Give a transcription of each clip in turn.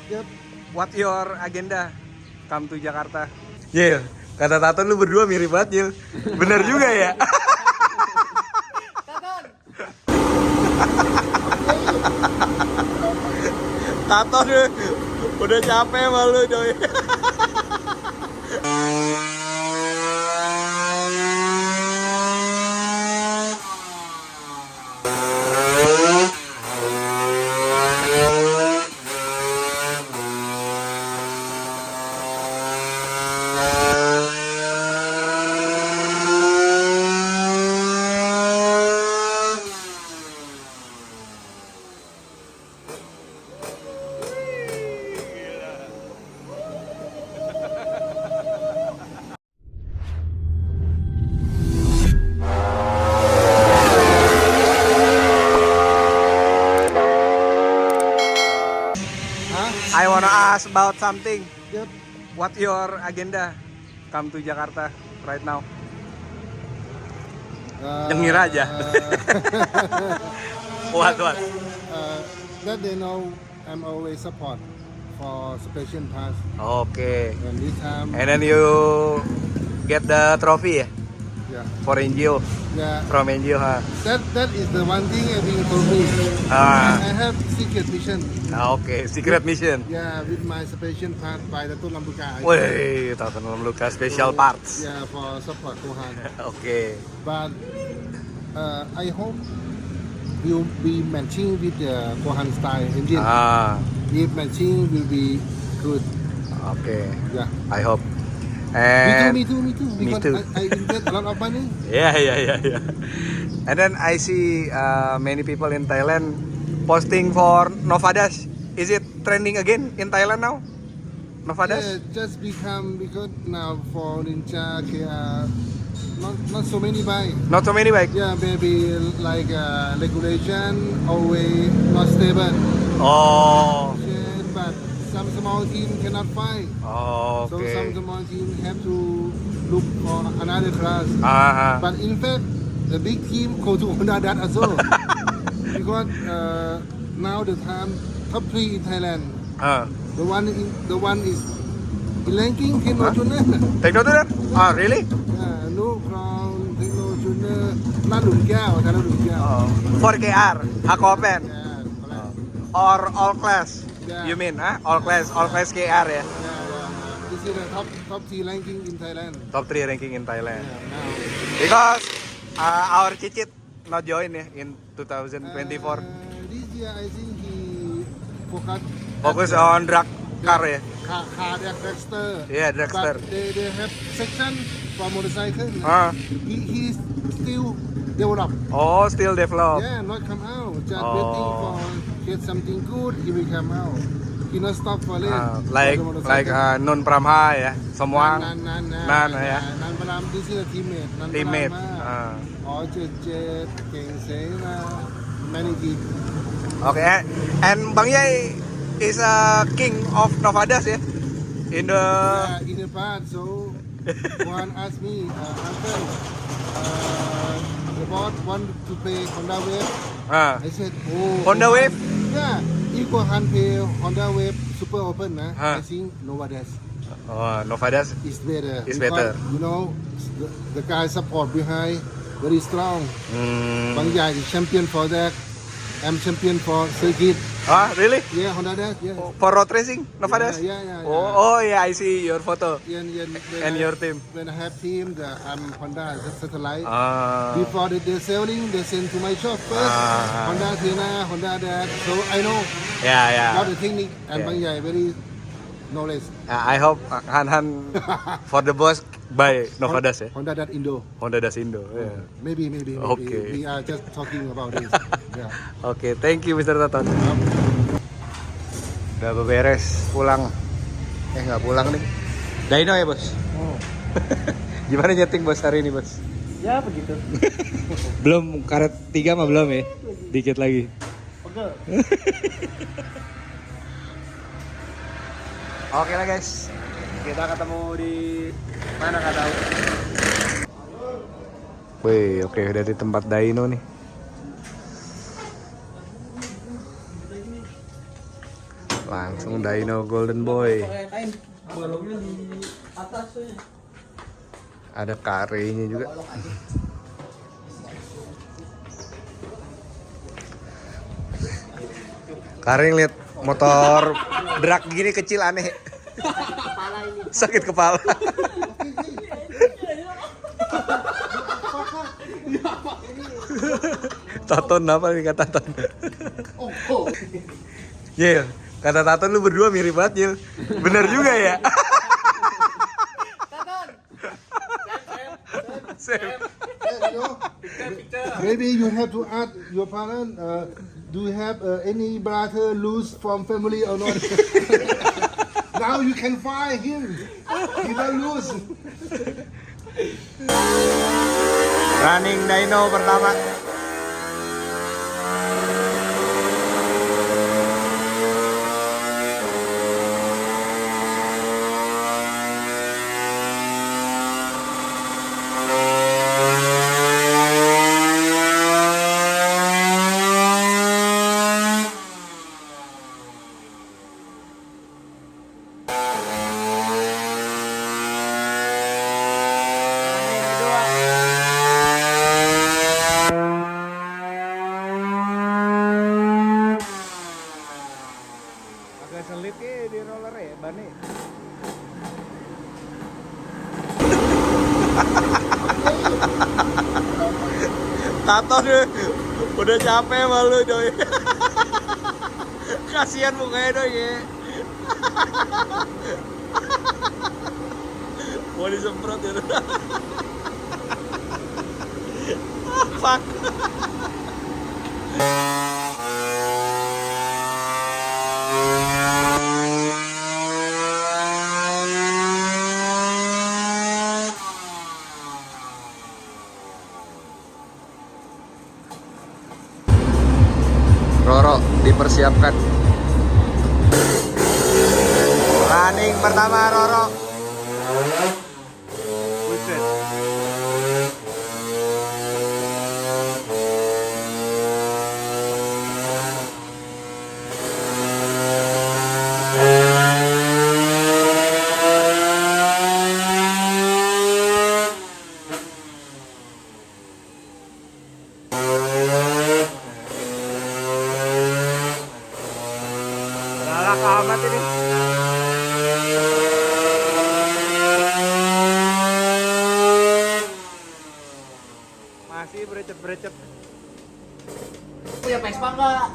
Yep. What your agenda? Come to Jakarta. Yil, kata Taton lu berdua mirip banget, Yil. Bener juga ya? Taton udah capek sama lu, Doi. I wanna ask about something. Yep. What your agenda? Come to Jakarta right now. Nyengir aja. What? That they know I'm always support for special pass. Okay. And this time, And then you get the trophy ya yeah, for NGO yeah. from NGO, huh? That is the one thing I think told me. Ah. I have secret mission. Okay, secret mission. Yeah, with my special pass by the Tun Lambuka. Wih, Taton Luka special parts. Yeah, for support Kohan. Okay. But I hope will be matching with the Kohan style engine. Ah, If matching will be good. okay. Yeah. I hope. Me too. Me Because too. I invest a lot of money. Yeah. And then I see many people in Thailand posting for Novadas. Is it trending again in Thailand now? Novadas? Yeah, just become because now for Ninja KR, not so many buy. Not so many bike. Yeah, maybe like regulation always not stable. Oh. Yeah, but some small team cannot find. So Okay. some small team have to look for another class. Ah. But in fact, the big team go to Honda that also. Because now the time top 3 in Thailand. The one is in ranking Techno Junior. Techno tuh? Ah, really? No from Techno Junior. Ladung Kiao, Ladung Kiao. 4KR, Hakopen, Yeah, correct. or all class. Yeah. You mean, all class KR ya? Yeah. This is the top 3 ranking in Thailand. Top 3 ranking in Thailand. Yeah, now. Because our Cicit not join ya in 2024. This year I think he Focus on drag car ya. Car dragster. Yeah, dragster. But they have section for motorcycle. He still develop. Oh, still develop. Yeah, not come out. Just Oh. waiting for get something good. He will come out. He not stop for it. Like Nun Pramha ya, semua Nan ya. Nan Pram, this is a teammate. Nan Teammate. Pram, Jet, Keng Sena, many team. Okay, and Bang Yai is a king of Novadas ya. In the In the past, so one asked me, Uncle, the boss want to play Honda Wave. I said, oh. Honda Wave? Yeah, if Kohan play Honda Wave Super Open, I think Novadas Novadas is better. Is Because, better. You know, the guy support behind very strong. Bang Yai is champion for that. I'm champion for circuit. Really? Yeah, Honda Dash. Yeah. For road racing, Novadas? Yeah. Oh yeah, I see your photo When and your team. When I have team, I'm Honda satellite. Ah. Before they're selling, they send to my shop first. Honda Thena, Honda Dash. So I know Yeah. how the technique and Yeah. Bang Yai very knowledge. I hope Han for the boss by Novadas ya. Honda Dash Indo. Honda Das Indo. Yeah. Maybe. Okay. We are just talking about this. Yeah. Oke, thank you Mr. Taton. Udah beberes, pulang. Nggak pulang nih. Dyno ya bos? Oh. Gimana nyeting bos hari ini bos? Ya begitu. Belum, karet 3 mah belum ya? Dikit lagi. Oke. Oke lah guys, kita ketemu di mana nggak tahu. Wih, oke udah di tempat dyno nih. Langsung Dino Golden Boy. Ada karenya juga. Kare lihat motor drag gini kecil aneh. Sakit kepala. Taton apa nih kata Taton? Yel, kata Taton lu berdua mirip banget Yel. Bener juga ya. Same. Maybe you have to ask your parents. Do you have any brother lose from family or not? Now you can find him. He don't lose. Running Dino pertama. Agak selip ya di roller ya, Bani. Tato deh, udah capek malu doi. Kasihan mukanya doi ya. Mau disemprot ya. Fuck. Roro dipersiapkan. Running pertama Roro. Buset. Galak amat ini. Masih berecet-berecet. Punya Vespa nggak?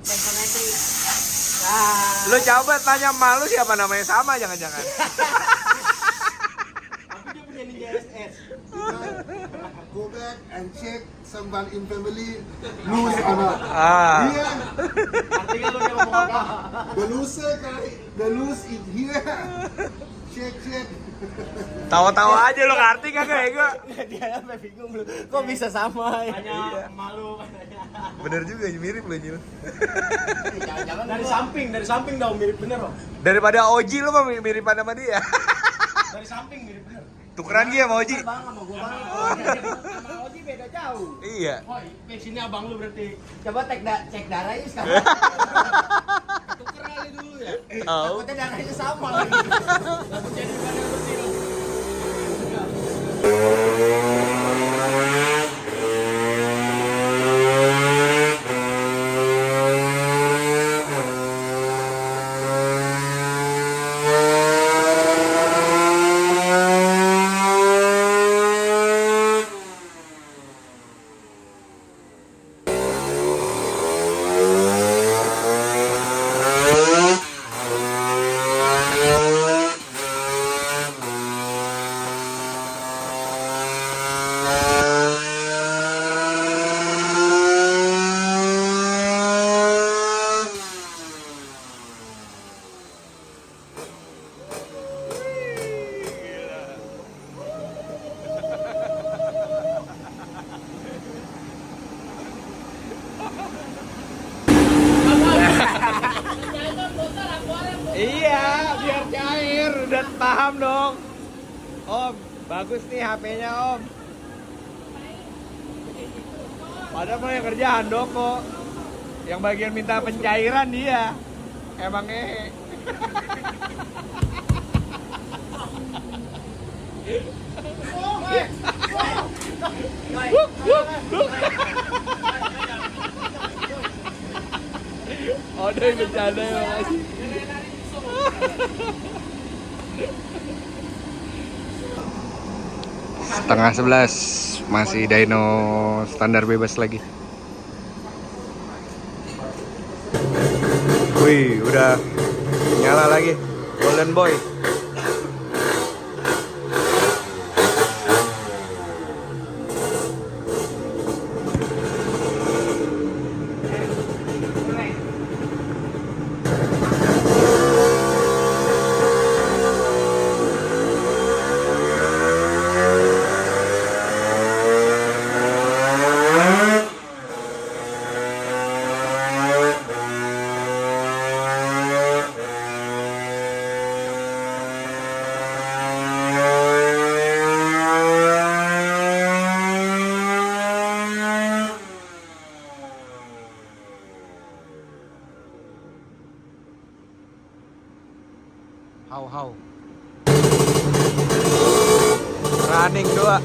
Vespa metik. Nah, Lu coba tanya malu siapa namanya sama jangan-jangan. tapi dia punya Ninja SS. Go back and check someone in family lose or not. Ah. Here, Artinya lu dia ngomong apa? the loser guy, the lose is here. Check. Tawa-tawa aja lo ngerti kagak ya gua? Dia sampai bingung lu. Kok bisa sama? Hanya malu katanya. Bener juga mirip lo Jil. Jangan-jangan dari samping dong mirip bener loh. Daripada Oji lo mah miripan sama dia. Dari samping mirip bener. Tukeran dia sama Oji. Bang sama gua bang. Sama Oji beda jauh. Iya. Oh, sini abang lu berarti. Coba cek darahnya sekarang. Tuker kali dulu ya. Tahu. Takutnya darahnya sama lagi. Lalu jadi mana bersih lo. Iya, biar cair. Udah paham dong. Om, bagus nih HP-nya Om. Padahal mah yang kerja Handoko. Yang bagian minta pencairan dia. Emang ngehe. Oh, dia bercanda ya, makasih. Setengah 11 masih dyno standar bebas lagi. Wih, udah nyala lagi Golden Boy. How running 2.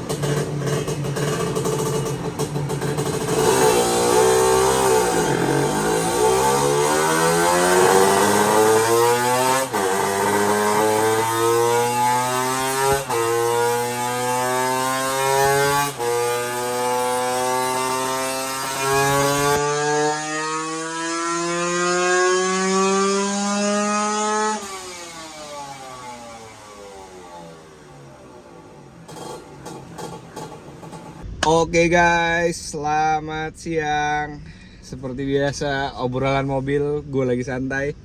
Oke guys, selamat siang. Seperti biasa, obrolan mobil, gue lagi santai.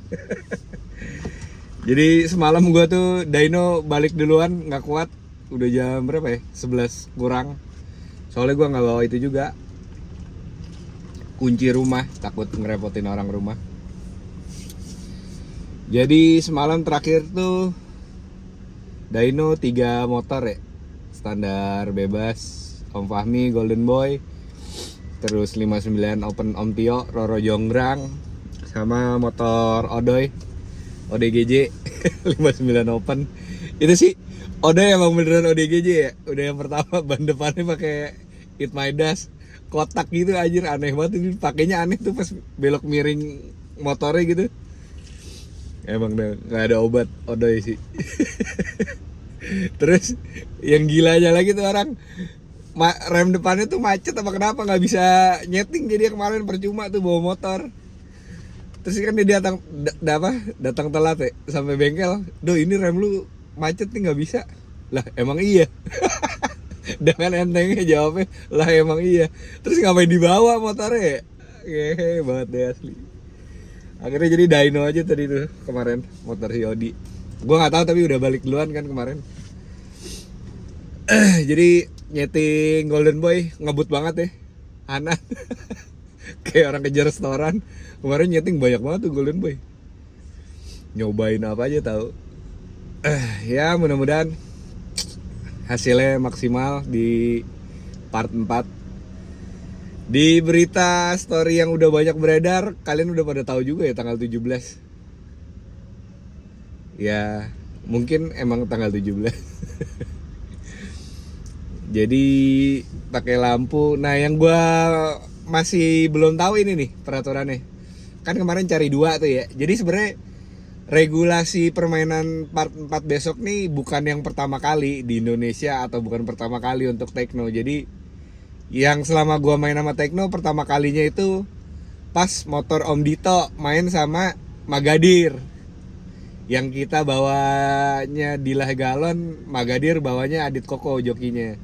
Jadi semalam gue tuh dyno balik duluan, nggak kuat. Udah jam berapa ya? 11 kurang. Soalnya gue nggak bawa itu juga. Kunci rumah, takut ngerepotin orang rumah. Jadi semalam terakhir tuh dyno 3 motor ya, standar bebas. Om Fahmi Golden Boy, terus 59 Open Om Tio Roro Jonggrang, sama motor Odoy ODGJ 59 Open. Itu sih Odoy emang beneran ODGJ ya. Udah yang pertama ban depannya pakai It My Dash kotak gitu, anjir aneh banget. Ini pakainya aneh tuh pas belok miring motornya gitu. Emang nggak ada obat Odoy sih. Terus yang gilanya lagi tuh orang rem depannya tuh macet apa kenapa nggak bisa nyeting, jadi kemarin percuma tuh bawa motor. Terus kan dia datang telat ya sampai bengkel. Do ini rem lu macet nih nggak bisa. Lah emang iya. Dengan entengnya jawabnya, lah emang iya. Terus ngapain dibawa motornya? Hehe banget deh asli. Akhirnya jadi dyno aja tadi tuh kemarin motor si Odi. Gua nggak tahu tapi udah balik duluan kan kemarin. Jadi nyeting Golden Boy ngebut banget ya, Hanan. Kayak orang kejar restoran. Kemarin nyeting banyak banget tuh Golden Boy. Nyobain apa aja tahu. Ya mudah-mudahan hasilnya maksimal di part 4. Di berita story yang udah banyak beredar, kalian udah pada tahu juga ya tanggal 17. Ya mungkin emang tanggal 17. Jadi pakai lampu. Nah yang gue masih belum tahu ini nih peraturannya. Kan kemarin cari 2 tuh ya. Jadi sebenarnya regulasi permainan part 4 besok nih bukan yang pertama kali di Indonesia atau bukan pertama kali untuk techno. Jadi yang selama gue main sama techno pertama kalinya itu pas motor Om Dito main sama Magadir. Yang kita bawanya Dilah Galon, Magadir bawanya Adit Koko jokinya.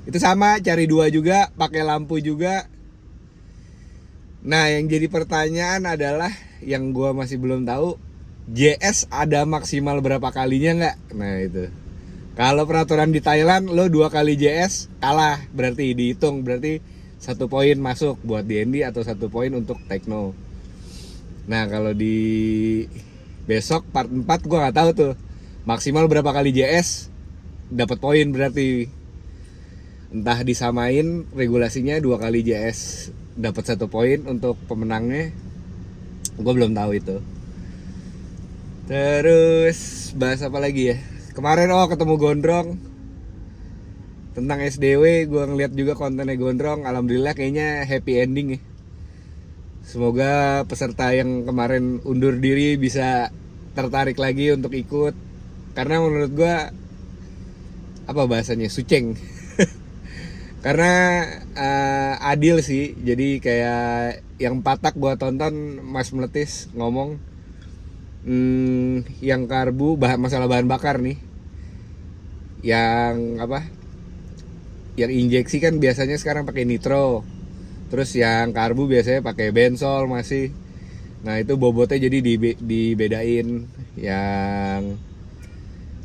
Itu sama, cari 2 juga, pakai lampu juga. Nah, yang jadi pertanyaan adalah yang gua masih belum tahu, JS ada maksimal berapa kalinya nggak? Nah itu. Kalau peraturan di Thailand, lo 2 kali JS kalah, berarti dihitung, berarti 1 poin masuk buat DND atau 1 poin untuk techno. Nah kalau di besok part 4 gua nggak tahu tuh maksimal berapa kali JS dapat poin berarti. entah disamain regulasinya 2 kali JS dapat 1 poin untuk pemenangnya, gue belum tahu itu. Terus bahas apa lagi ya, kemarin ketemu Gondrong tentang SDW. Gue ngeliat juga kontennya Gondrong, alhamdulillah kayaknya happy ending ya. Semoga peserta yang kemarin undur diri bisa tertarik lagi untuk ikut, karena menurut gue apa bahasanya, suceng. Karena adil sih. Jadi kayak yang patak gue tonton, Mas Meletis ngomong yang karbu masalah bahan bakar nih, yang apa, yang injeksi kan biasanya sekarang pakai nitro, terus yang karbu biasanya pakai bensol masih. Nah itu bobotnya jadi dibedain, yang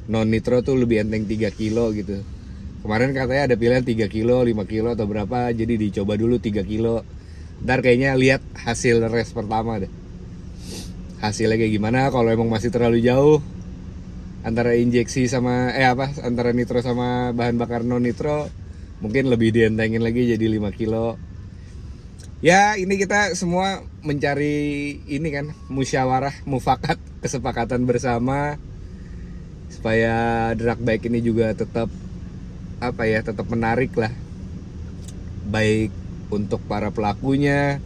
non nitro tuh lebih enteng 3 kilo gitu. Kemarin katanya ada pilihan 3 kilo, 5 kilo atau berapa, jadi dicoba dulu 3 kilo. Ntar kayaknya lihat hasil race pertama deh, hasilnya kayak gimana. Kalau emang masih terlalu jauh antara injeksi sama antara nitro sama bahan bakar non nitro, mungkin lebih dientengin lagi jadi 5 kilo. Ya ini kita semua mencari ini kan, musyawarah, mufakat, kesepakatan bersama supaya drag bike ini juga tetap tetap menarik lah, baik untuk para pelakunya,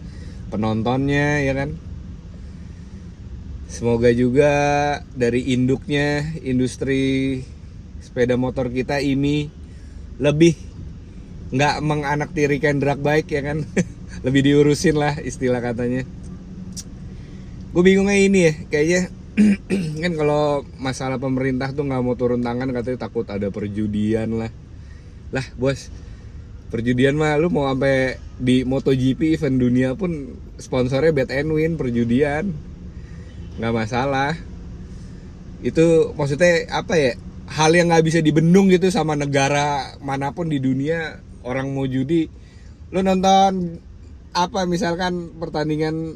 penontonnya ya kan. Semoga juga dari induknya, industri sepeda motor kita ini lebih nggak menganaktirikan drag bike ya kan. Lebih diurusin lah istilah katanya. Gue bingungnya ini ya, kayaknya kan kalau masalah pemerintah tuh nggak mau turun tangan, katanya takut ada perjudian lah. Lah bos, perjudian mah lu mau sampai di MotoGP event dunia pun sponsornya Bet and Win, perjudian nggak masalah. Itu maksudnya apa ya, hal yang nggak bisa dibendung gitu sama negara manapun di dunia. Orang mau judi, lu nonton misalkan pertandingan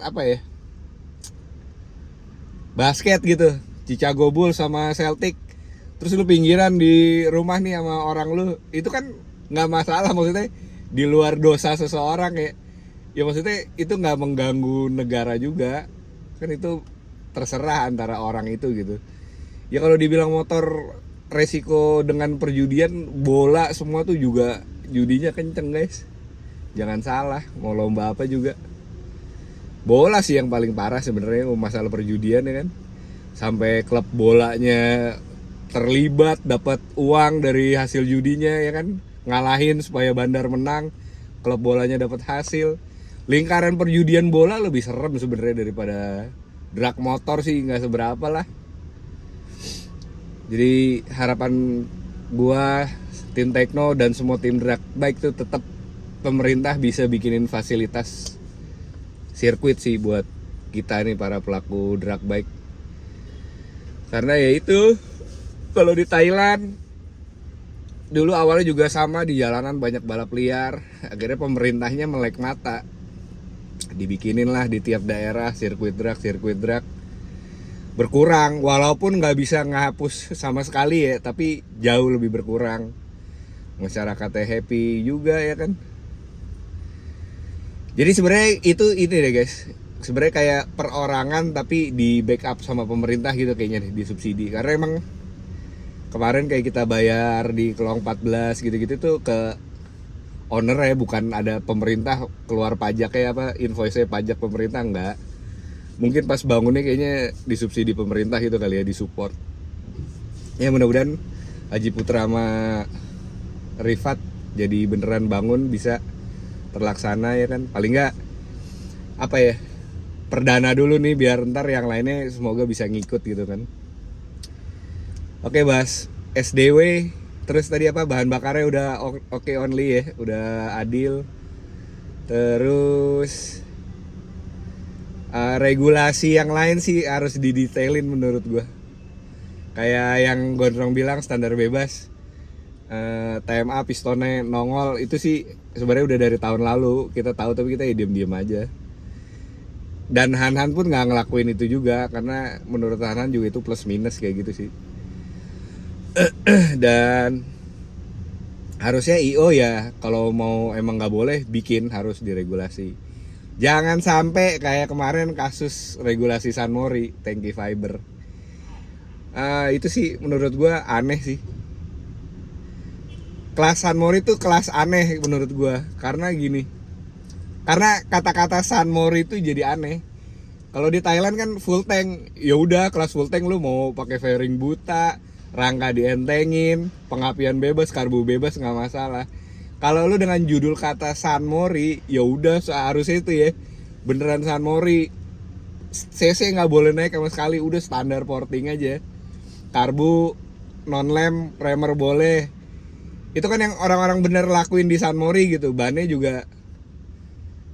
basket gitu, Chicago Bulls sama Celtic, terus lu pinggiran di rumah nih sama orang lu, itu kan nggak masalah. Maksudnya di luar dosa seseorang ya maksudnya itu nggak mengganggu negara juga kan, itu terserah antara orang itu gitu. Ya kalau dibilang motor resiko dengan perjudian, bola semua tuh juga judinya kenceng guys, jangan salah. Mau lomba apa juga, bola sih yang paling parah sebenarnya masalah perjudian ya kan. Sampai klub bolanya terlibat dapat uang dari hasil judinya ya kan, ngalahin supaya Bandar menang, klub bolanya dapat hasil. Lingkaran perjudian bola lebih serem sebenarnya daripada drag motor sih, nggak seberapa lah. Jadi harapan gua, tim Tekno dan semua tim drag bike tuh tetap pemerintah bisa bikinin fasilitas sirkuit sih buat kita nih para pelaku drag bike. Karena ya itu, kalau di Thailand dulu awalnya juga sama, di jalanan banyak balap liar, akhirnya pemerintahnya melek mata, dibikinin lah di tiap daerah sirkuit drag berkurang, walaupun nggak bisa ngehapus sama sekali ya, tapi jauh lebih berkurang. Masyarakatnya happy juga ya kan. Jadi sebenarnya ini deh guys, sebenarnya kayak perorangan tapi di backup sama pemerintah gitu kayaknya nih, disubsidi. Karena emang kemarin kayak kita bayar di Kelong 14 gitu-gitu tuh ke owner ya, bukan ada pemerintah keluar pajak kayak invoice-nya pajak pemerintah, enggak. Mungkin pas bangunnya kayaknya disubsidi pemerintah gitu kali ya, disupport. Ya mudah-mudahan Haji Putra sama Rifat jadi beneran bangun, bisa terlaksana ya kan. Paling enggak perdana dulu nih, biar ntar yang lainnya semoga bisa ngikut gitu kan. Oke, bahas SDW. Terus tadi bahan bakarnya udah oke only ya, udah adil. Terus regulasi yang lain sih harus didetailin menurut gua. Kayak yang Gondrong bilang, standar bebas, TMA pistonnya nongol, itu sih sebenarnya udah dari tahun lalu kita tahu, tapi kita ya diam-diam aja. Dan Han pun nggak ngelakuin itu juga, karena menurut Han juga itu plus minus kayak gitu sih. Dan harusnya IO ya kalau mau emang nggak boleh bikin harus diregulasi. Jangan sampai kayak kemarin kasus regulasi San Mori tangki fiber. Itu sih menurut gua aneh sih. Kelas San Mori itu kelas aneh menurut gua karena gini. Karena kata-kata San Mori itu jadi aneh. Kalau di Thailand kan full tank, ya udah kelas full tank lu mau pakai fairing buta, rangka dientengin, pengapian bebas, karbu bebas nggak masalah. Kalau lu dengan judul kata San Mori, ya udah seharusnya itu ya beneran San Mori. CC nggak boleh naik sama sekali, udah standar porting aja. Karbu, non lem, primer boleh. Itu kan yang orang-orang bener lakuin di San Mori gitu. Bannya juga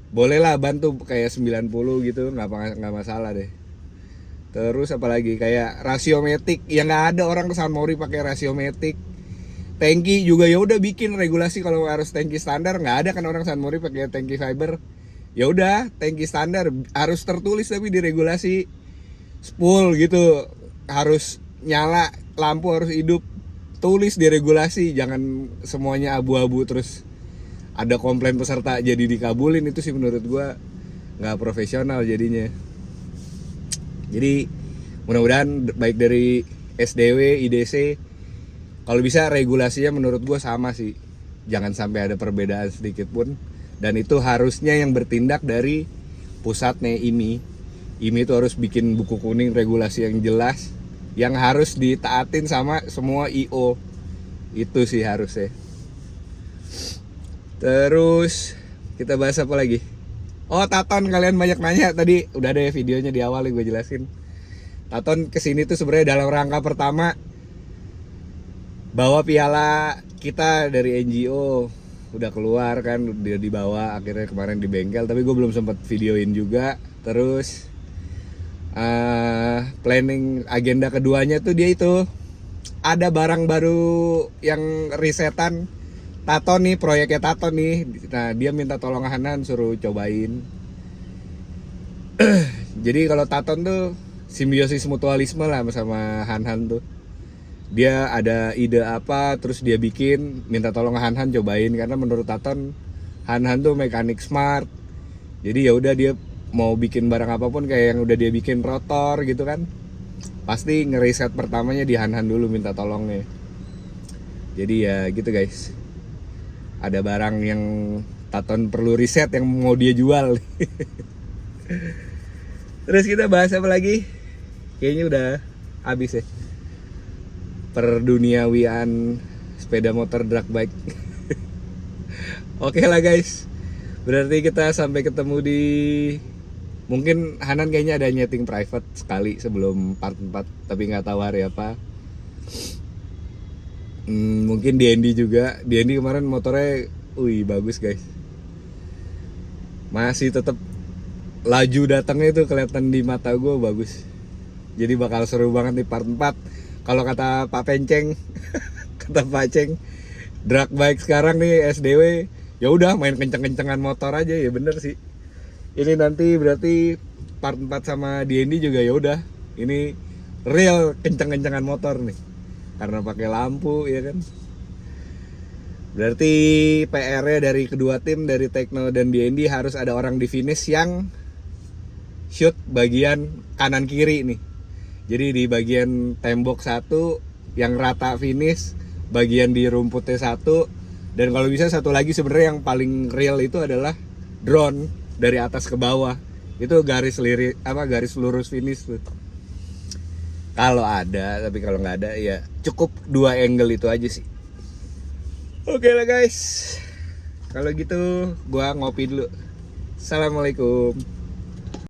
boleh lah, ban tuh kayak 90 gitu, nggak masalah deh. Terus apalagi kayak rasiometik, ya nggak ada orang ke San Mori pakai rasiometik. Tangki juga ya udah bikin regulasi kalau harus tangki standar, nggak ada kan orang San Mori pakai tangki fiber. Ya udah tangki standar harus tertulis tapi di regulasi spool gitu, harus nyala, lampu harus hidup, tulis di regulasi, jangan semuanya abu-abu terus ada komplain peserta jadi dikabulin. Itu sih menurut gua nggak profesional jadinya. Jadi mudah-mudahan baik dari SDW, IDC, kalau bisa regulasinya menurut gue sama sih. Jangan sampai ada perbedaan sedikit pun. Dan itu harusnya yang bertindak dari pusatnya IMI. IMI itu harus bikin buku kuning regulasi yang jelas, yang harus ditaatin sama semua IO. Itu sih harusnya. Terus kita bahas apa lagi? Oh, Taton, kalian banyak nanya tadi, udah ada ya videonya di awal gue jelasin. Taton kesini tuh sebenarnya dalam rangka pertama bawa piala kita dari NGO, udah keluar kan, dia dibawa akhirnya kemarin di bengkel, tapi gue belum sempat videoin juga. Terus planning agenda keduanya tuh dia itu ada barang baru yang risetan. Taton nih, proyeknya Taton nih. Nah, dia minta tolong Hanan suruh cobain. Jadi kalau Taton tuh simbiosis mutualisme lah sama Han tuh. Dia ada ide apa, terus dia bikin, minta tolong Han cobain karena menurut Taton Han tuh mekanik smart. Jadi ya udah dia mau bikin barang apapun kayak yang udah dia bikin rotor gitu kan. Pasti ngeriset pertamanya di Han dulu minta tolongnya. Jadi ya gitu guys. Ada barang yang Taton perlu riset yang mau dia jual. Terus kita bahas apa lagi? Kayaknya udah habis ya. Perduniawian sepeda motor drag bike. Oke lah guys. Berarti kita sampai ketemu di, mungkin Hanan kayaknya ada nyeting private sekali sebelum part 4, tapi nggak tahu hari apa. Mungkin DND juga. DND kemarin motornya bagus guys. Masih tetap laju datangnya itu kelihatan di mata gue bagus. Jadi bakal seru banget nih part 4. Kalau kata Pak Penceng, kata Pak Ceng, drag bike sekarang nih SDW, ya udah main kenceng-kencengan motor aja, ya bener sih. Ini nanti berarti part 4 sama DND juga ya udah. Ini real kenceng-kencengan motor nih. Karena pakai lampu ya kan. Berarti PR-nya dari kedua tim, dari Tekno dan DND, harus ada orang di finish yang shoot bagian kanan kiri nih. Jadi di bagian tembok satu yang rata finish, bagian di rumputnya satu, dan kalau bisa satu lagi sebenarnya yang paling real itu adalah drone dari atas ke bawah. Itu garis lurus finish tuh. Kalau ada, tapi kalau nggak ada ya cukup 2 angle itu aja sih. Oke lah guys. Kalau gitu gua ngopi dulu. Assalamualaikum.